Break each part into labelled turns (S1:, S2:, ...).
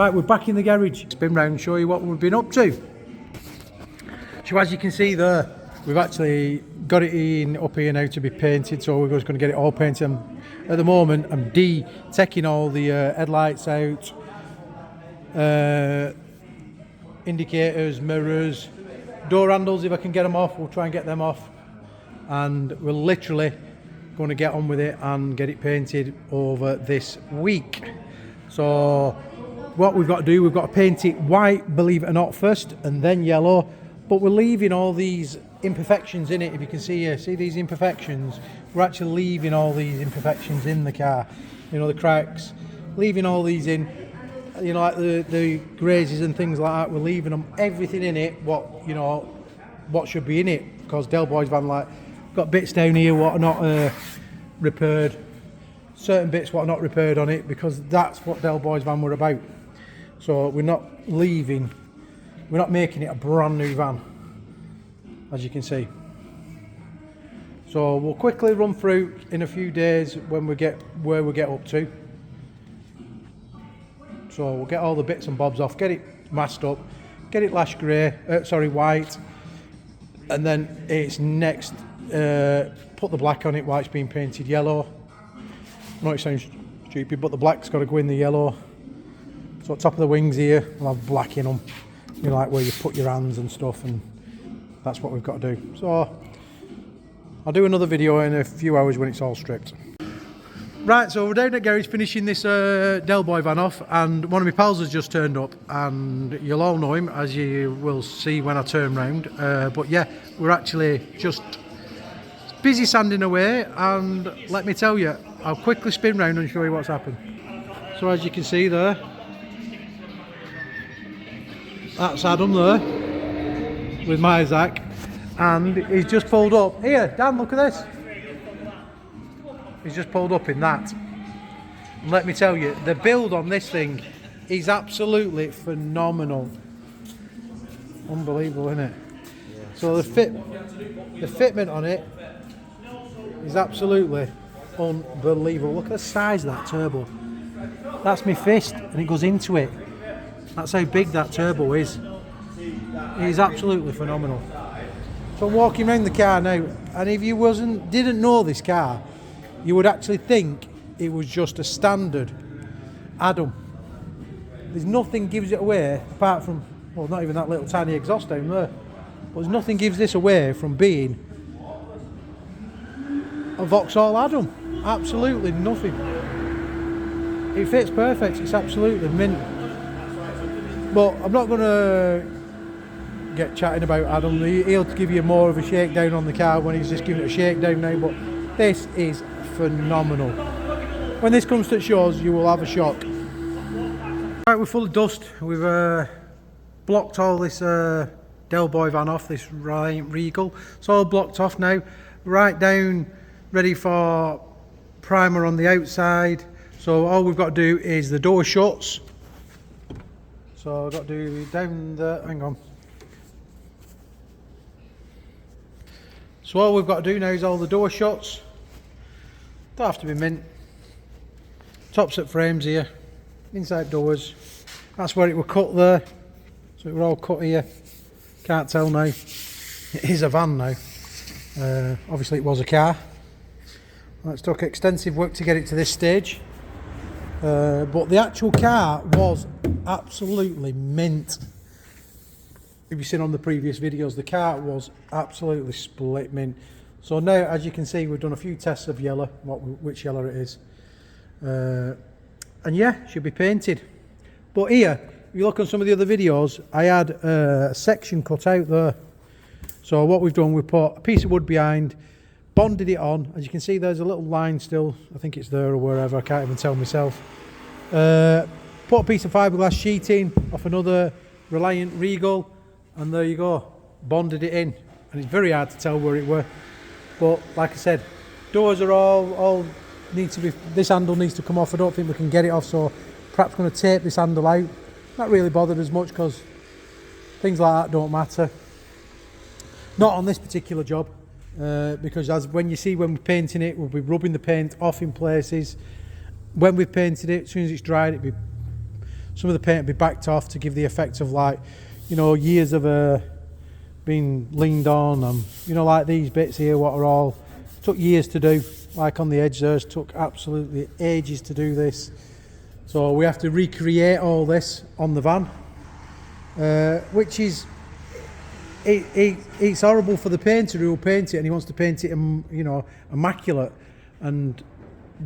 S1: Right, we're back in the garage. Spin round and show you what we've been up to. So as you can see there, we've actually got it in up here now to be painted, so we're just going to get it all painted. At the moment I'm taking all the headlights out, indicators, mirrors, door handles. If I can get them off, we'll try and get them off, and we're literally going to get on with it and get it painted over this week. So what we've got to do, we've got to paint it white, believe it or not, first, and then yellow. But we're leaving all these imperfections in it. If you can see here, see these imperfections? We're actually leaving all these imperfections in the car. You know, the cracks, leaving all these in. You know, like the grazes and things like that. We're leaving them, everything in it. What should be in it? Because Del Boy's van, like, got bits down here what are not repaired. Certain bits what are not repaired on it, because that's what Del Boy's van were about. So we're not making it a brand new van, as you can see. So we'll quickly run through in a few days when we get where we get up to. So we'll get all the bits and bobs off, get it masked up, get it lash grey, white, and then it's next put the black on it while it's being painted yellow. I know it sounds stupid, but the black's got to go in the yellow. So top of the wings here, we'll have black in them. You know, like where you put your hands and stuff, and that's what we've got to do. So I'll do another video in a few hours when it's all stripped. Right, so we're down at garage finishing this Del Boy van off, and one of my pals has just turned up, and you'll all know him, as you will see when I turn round. But yeah, we're actually just busy sanding away, and let me tell you, I'll quickly spin round and show you what's happened. So as you can see there, that's Adam there with my Zach, and he's just pulled up. Here, Dan, look at this. He's just pulled up in that. And let me tell you, the build on this thing is absolutely phenomenal. Unbelievable, isn't it? Yeah. So the fitment on it is absolutely unbelievable. Look at the size of that turbo. That's my fist, and it goes into it. That's how big that turbo is. It is absolutely phenomenal. So I'm walking around the car now, and if you didn't know this car, you would actually think it was just a standard Adam. There's nothing gives it away apart from, well, not even that little tiny exhaust down there. But there's nothing gives this away from being a Vauxhall Adam. Absolutely nothing. It fits perfect. It's absolutely mint. But I'm not going to get chatting about Adam. He'll give you more of a shakedown on the car when he's just giving it a shakedown now. But this is phenomenal. When this comes to the shows, you will have a shock. Right, we're full of dust. We've blocked all this Del Boy van off, this Regal. It's all blocked off now. Right down, ready for primer on the outside. So all we've got to do is the door shuts. So I've got to do down the, hang on. So all we've got to do now is all the door shuts. Don't have to be mint. Top set frames here, inside doors. That's where it were cut there. So it were all cut here. Can't tell now. It is a van now. Obviously it was a car. It's took extensive work to get it to this stage. But the actual car was absolutely mint. If you've seen on the previous videos, the car was absolutely split mint. So now, as you can see, we've done a few tests of yellow, which yellow it is. And yeah, should be painted. But here, if you look on some of the other videos, I had a section cut out there. So what we've done, we put a piece of wood behind, bonded it on. As you can see, there's a little line still. I think it's there or wherever, I can't even tell myself. Put a piece of fiberglass sheeting off another Reliant Regal, and there you go, bonded it in. And it's very hard to tell where it were. But like I said, doors are all need to be, this handle needs to come off. I don't think we can get it off, so perhaps going to tape this handle out. Not really bothered as much because things like that don't matter. Not on this particular job, because when we're painting it, we'll be rubbing the paint off in places. When we've painted it, as soon as it's dried, it'll be some of the paint will be backed off to give the effect of like, you know, years of being leaned on, and you know, like these bits here, what are all took years to do, like on the edge there, took absolutely ages to do this. So we have to recreate all this on the van, which is it's horrible for the painter who will paint it, and he wants to paint it, you know, immaculate, and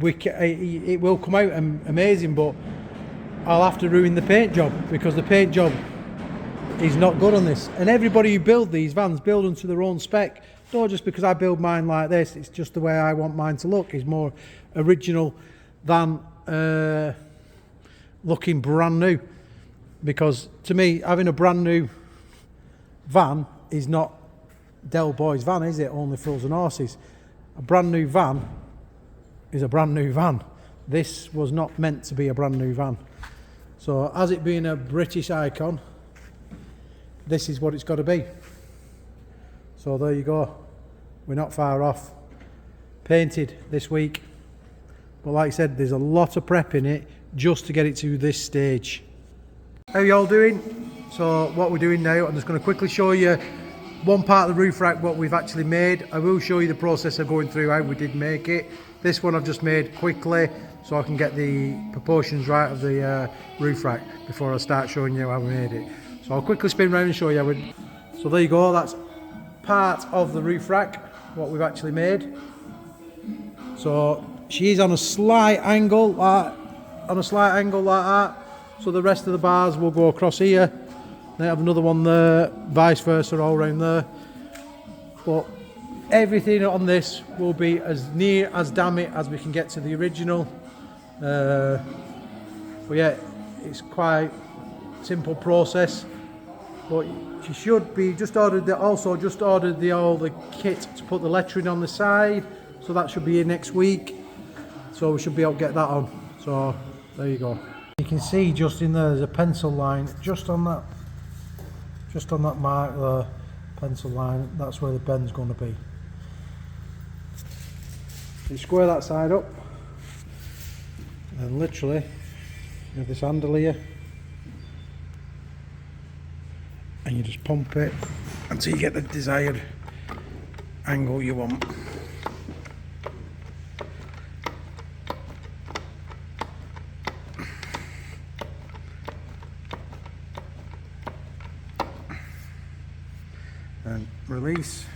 S1: it will come out amazing, but I'll have to ruin the paint job, because the paint job is not good on this. And everybody who build these vans build them to their own spec. Not just because I build mine like this, it's just the way I want mine to look. It's more original than looking brand new, because to me, having a brand new van is not Del Boy's van, is it? Only fools and horses. A brand new van is a brand new van. This was not meant to be a brand new van. So as it being a British icon, this is what it's got to be. So there you go. We're not far off. Painted this week. But like I said, there's a lot of prep in it just to get it to this stage. How are you all doing? So what we're doing now, I'm just going to quickly show you one part of the roof rack, what we've actually made. I will show you the process of going through how we did make it. This one I've just made quickly so I can get the proportions right of the roof rack before I start showing you how we made it. So I'll quickly spin around and show you how we... So there you go, that's part of the roof rack, what we've actually made. So she is on a slight angle like that. So the rest of the bars will go across here. They have another one there, vice versa, all around there. But everything on this will be as near as damn it as we can get to the original. But yeah, it's quite simple process. But she should be just ordered all the kit to put the lettering on the side. So that should be here next week. So we should be able to get that on. So there you go. You can see just in there, there's a pencil line just on that mark there, pencil line. That's where the bend's going to be. You square that side up, and literally you have this handle here, and you just pump it until you get the desired angle you want. And release.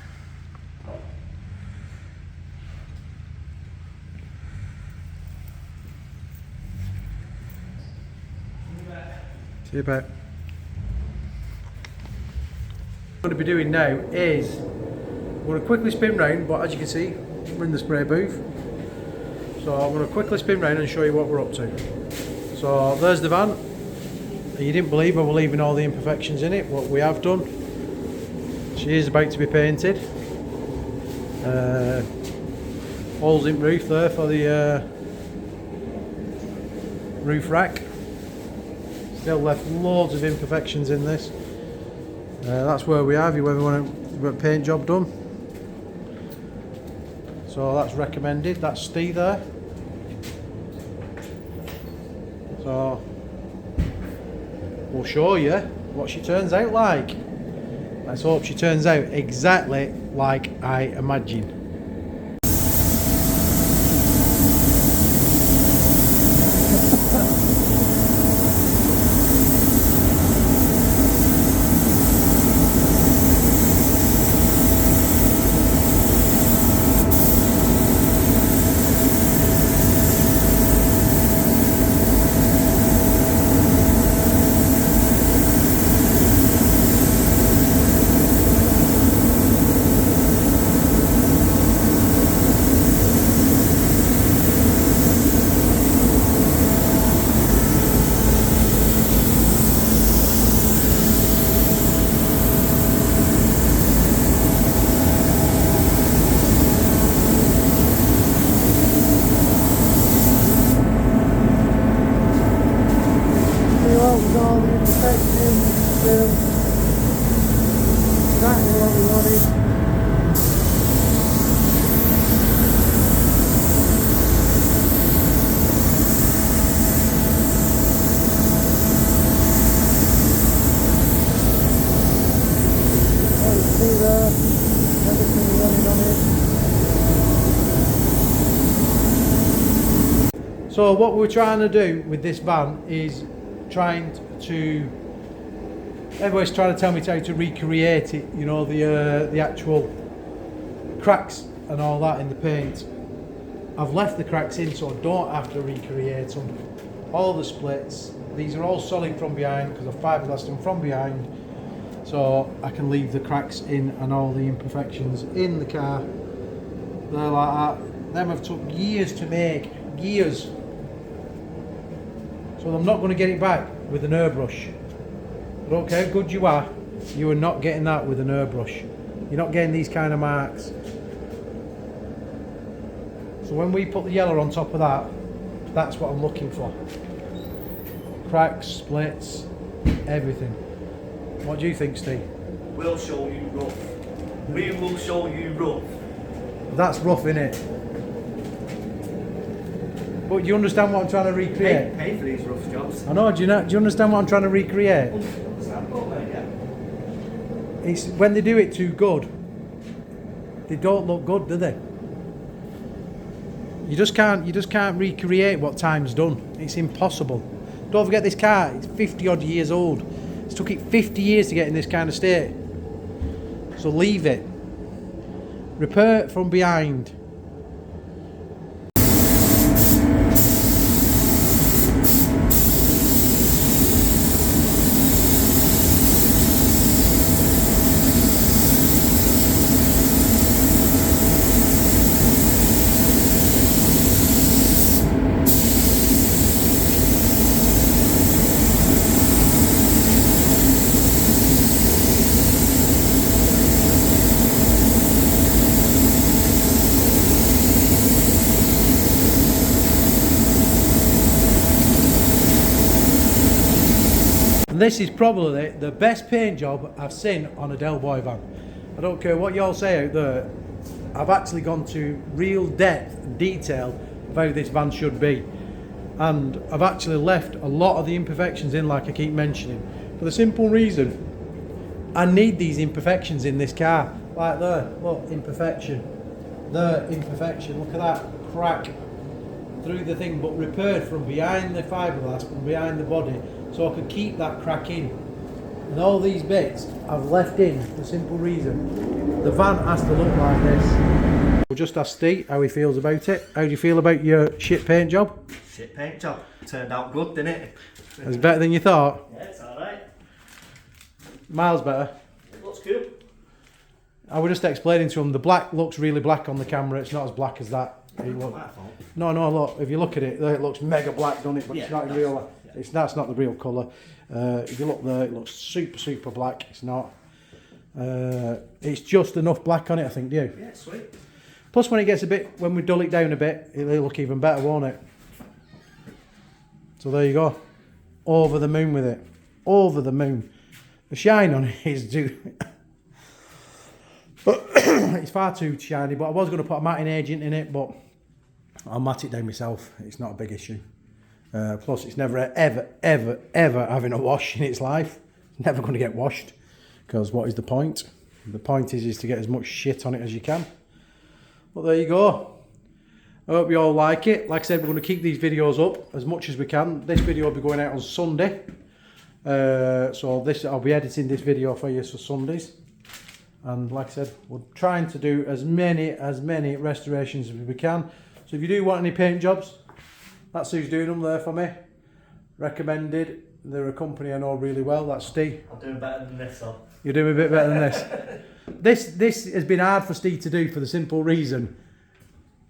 S1: See you back. What I'm going to be doing now is I'm going to quickly spin round, but as you can see, we're in the spray booth. So I'm going to quickly spin round and show you what we're up to. So there's the van. You didn't believe I was leaving all the imperfections in it, what we have done. She is about to be painted. Holes in roof there for the roof rack. Still left loads of imperfections in this. That's where we have. You ever want a paint job done? So that's recommended. That's Steve there. So we'll show you what she turns out like. Let's hope she turns out exactly like I imagine. All the imperfections, exactly what we wanted. So what we're trying to do with this van is everybody's trying to tell me how to recreate it, you know, the actual cracks and all that in the paint. I've left the cracks in so I don't have to recreate them. All the splits, these are all solid from behind because I've fiberglassed them from behind, so I can leave the cracks in and all the imperfections in the car. They're like that. Them have took years to make, years. So I'm not going to get it back with an airbrush. I don't care how good you are not getting that with an airbrush. You're not getting these kind of marks. So when we put the yellow on top of that, that's what I'm looking for. Cracks, splits, everything. What do you think, Steve?
S2: We'll show you rough. We will show you rough.
S1: That's rough, innit? But do you understand what I'm trying to recreate?
S2: Pay for these rough jobs.
S1: I know, do you understand what I'm trying to recreate? It's when they do it too good, they don't look good, do they? You just can't recreate what time's done. It's impossible. Don't forget this car, it's 50 odd years old. It's took it 50 years to get in this kind of state. So leave it. Repair it from behind. This is probably the best paint job I've seen on a Del Boy van. I don't care what y'all say out there, I've actually gone to real depth and detail of how this van should be. And I've actually left a lot of the imperfections in, like I keep mentioning, for the simple reason I need these imperfections in this car. Like there, look, imperfection. There, imperfection, look at that, crack through the thing, but repaired from behind the fiberglass, from behind the body, so I could keep that crack in. And all these bits I've left in for the simple reason the van has to look like this. We'll just ask Steve how he feels about it. How do you feel about your shit paint job?
S2: Shit paint job. Turned out good, didn't it?
S1: It's better than you thought?
S2: Yeah, it's alright.
S1: Miles better.
S2: It looks cool.
S1: I was just explaining to him, the black looks really black on the camera, it's not as black as that. No, look, if you look at it, there it looks mega black, doesn't it? But yeah, it's not in real. Yeah. That's not the real colour. If you look there, it looks super black. It's not. It's just enough black on it, I think. Do you?
S2: Yeah, sweet.
S1: Plus, when it gets a bit, when we dull it down a bit, it'll look even better, won't it? So there you go. Over the moon with it. Over the moon. The shine on it is it's far too shiny. But I was going to put a matting agent in it, but I'll mat it down myself. It's not a big issue. Plus, it's never ever having a wash in its life. It's never going to get washed, because what is the point? The point is to get as much shit on it as you can. But there you go. I hope you all like it. Like I said, we're going to keep these videos up as much as we can. This video will be going out on Sunday. So I'll be editing this video for you for Sundays. And like I said, we're trying to do as many restorations as we can. So if you do want any paint jobs, that's who's doing them there for me. Recommended. They're a company I know really well. That's Steve.
S2: I'm doing better than this, though.
S1: You're doing a bit better than this. This has been hard for Steve to do for the simple reason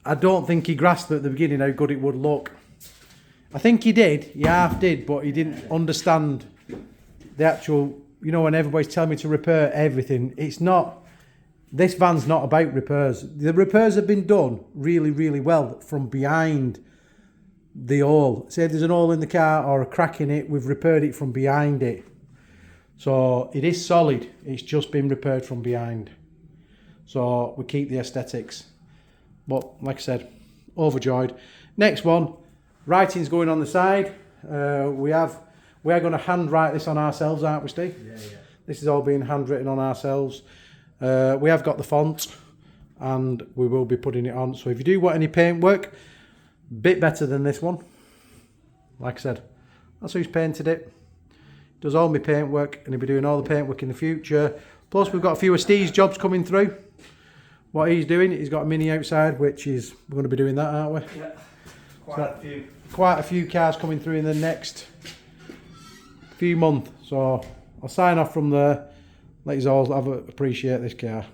S1: I don't think he grasped at the beginning how good it would look. I think he did. He half did, but he didn't understand the actual. You know, when everybody's telling me to repair everything, it's not. This van's not about repairs. The repairs have been done really well from behind the hole. Say if there's an hole in the car or a crack in it, we've repaired it from behind it. So it is solid. It's just been repaired from behind. So we keep the aesthetics. But like I said, overjoyed. Next one, writing's going on the side. We are going to handwrite this on ourselves, aren't we, Steve?
S2: Yeah.
S1: This is all being handwritten on ourselves. We have got the font, and we will be putting it on. So if you do want any paint work, bit better than this one. like I said, that's who's painted it. Does all my paint work, and he'll be doing all the paint work in the future. Plus, we've got a few of Steve's jobs coming through. What he's doing, he's got a Mini outside, which is, we're going to be doing that, aren't we?
S2: Yeah, quite a few.
S1: Quite a few cars coming through in the next few months. So I'll sign off from there. Let you all appreciate this car.